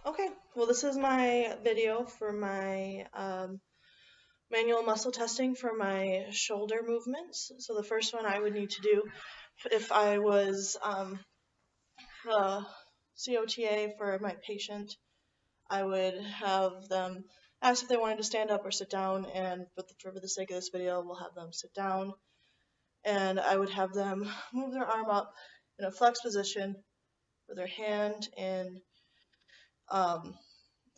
Okay, well this is my video for my manual muscle testing for my shoulder movements. So the first one I would need to do if I was the COTA for my patient, I would have them ask if they wanted to stand up or sit down, and for the sake of this video, we'll have them sit down. And I would have them move their arm up in a flex position with their hand in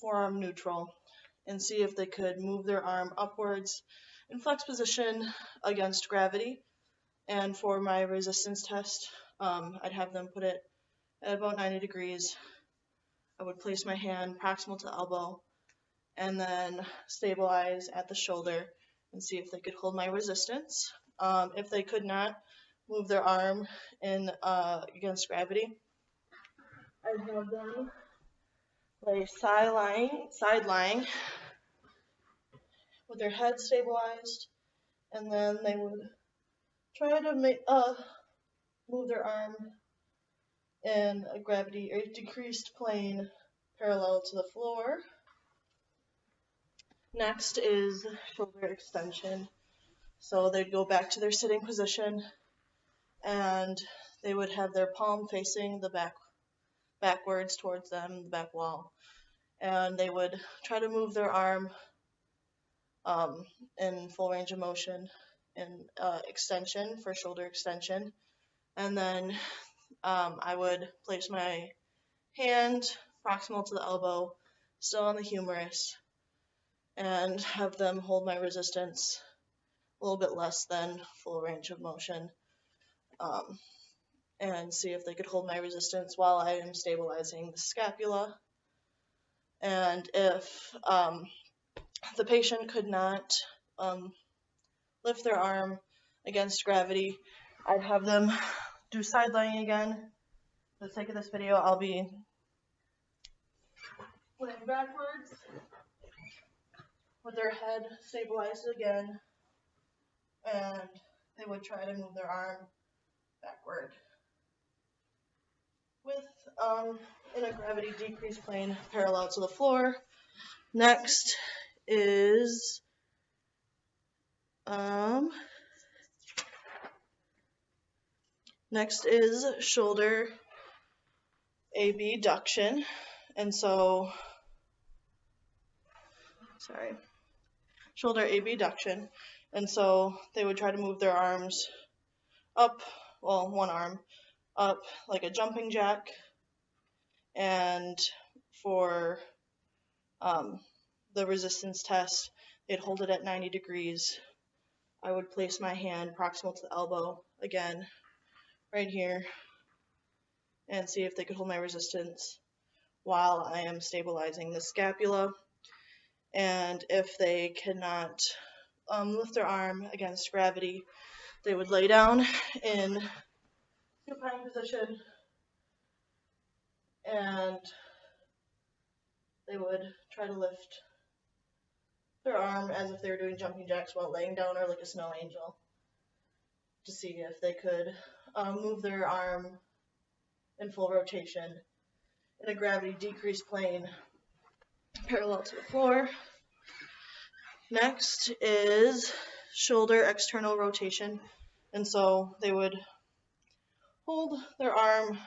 forearm neutral and see if they could move their arm upwards in flex position against gravity. And for my resistance test, I'd have them put it at about 90 degrees. I would place my hand proximal to the elbow and then stabilize at the shoulder and see if they could hold my resistance. If they could not move their arm in against gravity, I'd have them lay side lying with their head stabilized, and then they would try to move their arm in a gravity or decreased plane parallel to the floor. Next is shoulder extension. So they'd go back to their sitting position and they would have their palm facing the backwards towards them, the back wall. And they would try to move their arm in full range of motion in extension for shoulder extension. And then I would place my hand proximal to the elbow, still on the humerus, and have them hold my resistance a little bit less than full range of motion, and see if they could hold my resistance while I am stabilizing the scapula. And if the patient could not lift their arm against gravity, I'd have them do side lying again. For the sake of this video, I'll be laying backwards with their head stabilized again, and they would try to move their arm backward with in a gravity decreased plane parallel to the floor. Next is shoulder abduction, and so shoulder abduction, and so they would try to move their arms up, well, one arm up like a jumping jack, and for the resistance test, they'd hold it at 90 degrees. I would place my hand proximal to the elbow again, right here, and see if they could hold my resistance while I am stabilizing the scapula. And if they cannot lift their arm against gravity, they would lay down in supine position, and they would try to lift their arm as if they were doing jumping jacks while laying down, or like a snow angel, to see if they could move their arm in full rotation in a gravity decreased plane parallel to the floor. Next is shoulder external rotation, and so they would hold their arm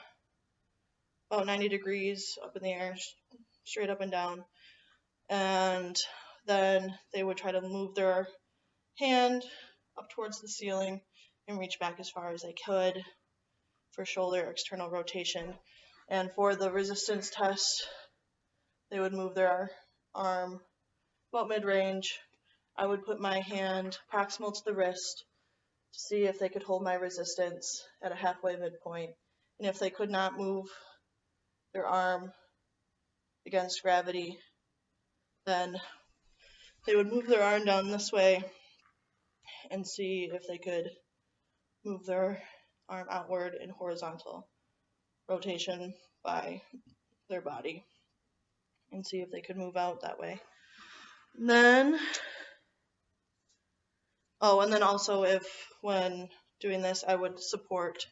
about 90 degrees up in the air, straight up and down, and then they would try to move their hand up towards the ceiling and reach back as far as they could for shoulder external rotation. And for the resistance test, they would move their arm about mid-range. I would put my hand proximal to the wrist to see if they could hold my resistance at a halfway midpoint. And if they could not move their arm against gravity, then they would move their arm down this way and see if they could move their arm outward in horizontal rotation by their body and see if they could move out that way. And then also, if when doing this, I would support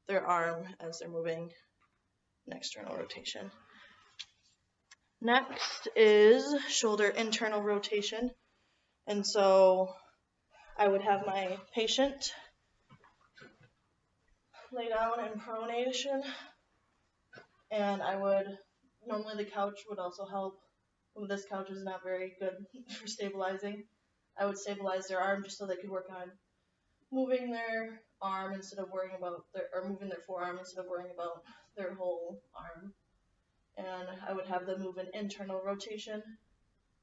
their arm as they're moving in external rotation. Next is shoulder internal rotation. And so I would have my patient lay down in pronation, and I would, normally the couch would also help. This couch is not very good for stabilizing. I would stabilize their arm just so they could work on moving their arm instead of worrying about moving their forearm instead of worrying about their whole arm. And I would have them move an internal rotation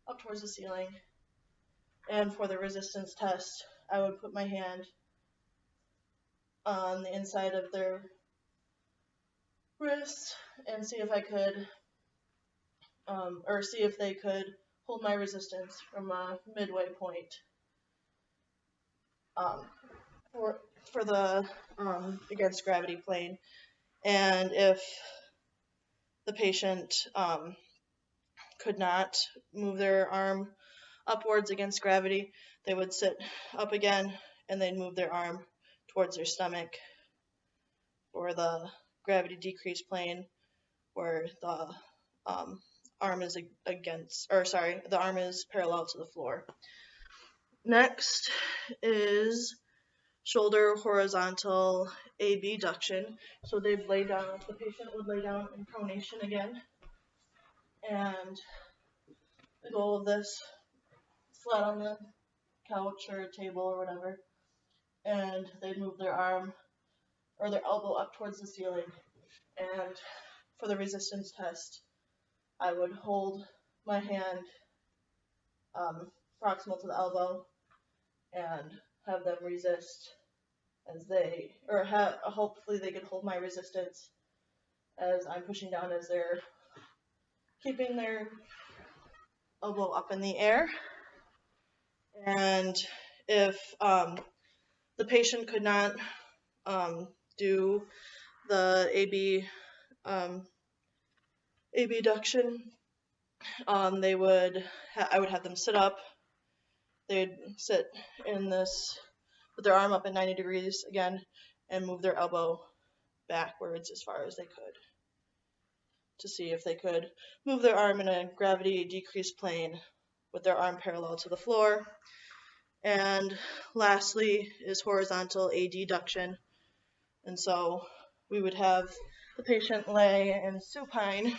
up towards the ceiling. And for the resistance test, I would put my hand on the inside of their wrist and see if I could, or see if they could hold my resistance from a midway point. For the against gravity plane. And if the patient could not move their arm upwards against gravity, they would sit up again and they'd move their arm towards their stomach for the gravity decrease plane, where the arm is the arm is parallel to the floor. Next is shoulder horizontal abduction. So the patient would lay down in pronation again. And the goal of this, flat on the couch or table or whatever, and they'd move their arm or their elbow up towards the ceiling. And for the resistance test, I would hold my hand proximal to the elbow and have them resist as hopefully they could hold my resistance as I'm pushing down, as they're keeping their elbow up in the air. And if the patient could not do the abduction, I would have them sit up. They'd sit in this with their arm up at 90 degrees again and move their elbow backwards as far as they could to see if they could move their arm in a gravity decrease plane with their arm parallel to the floor. And lastly is horizontal adduction. And so we would have the patient lay in supine,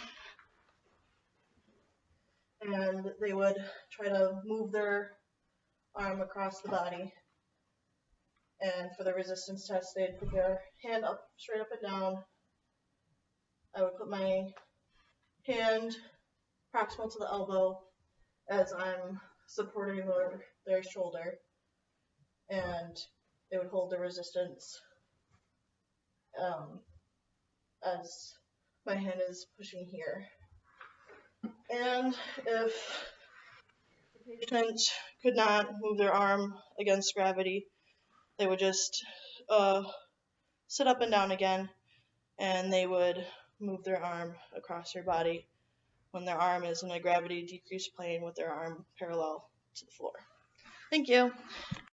and they would try to move their arm across the body. And for the resistance test, they'd put their hand up, straight up and down. I would put my hand proximal to the elbow as I'm supporting their shoulder, and they would hold the resistance as my hand is pushing here. And if the patient could not move their arm against gravity, they would just sit up and down again, and they would move their arm across their body when their arm is in a gravity decrease plane with their arm parallel to the floor. Thank you.